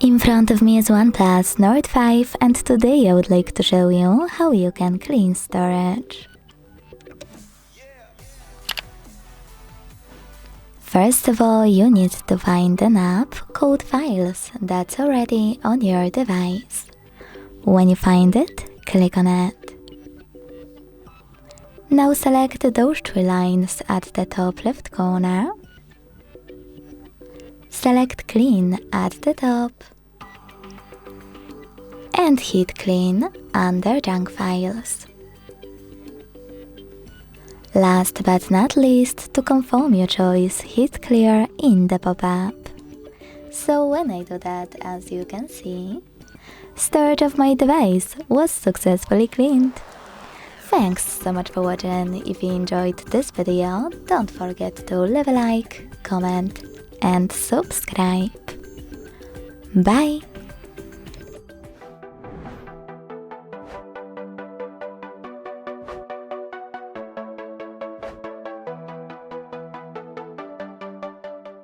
In front of me is OnePlus Nord CE and today I would like to show you how you can clean storage. First of all, you need to find an app called Files that's already on your device. When you find it, click on it. Now select those three lines at the top left corner. Select Clean at the top and hit Clean under Junk Files. Last but not least, to confirm your choice, hit Clear in the pop-up. So when I do that, as you can see, storage of my device was successfully cleaned. Thanks so much for watching. If you enjoyed this video, don't forget to leave a like, comment and subscribe. Bye!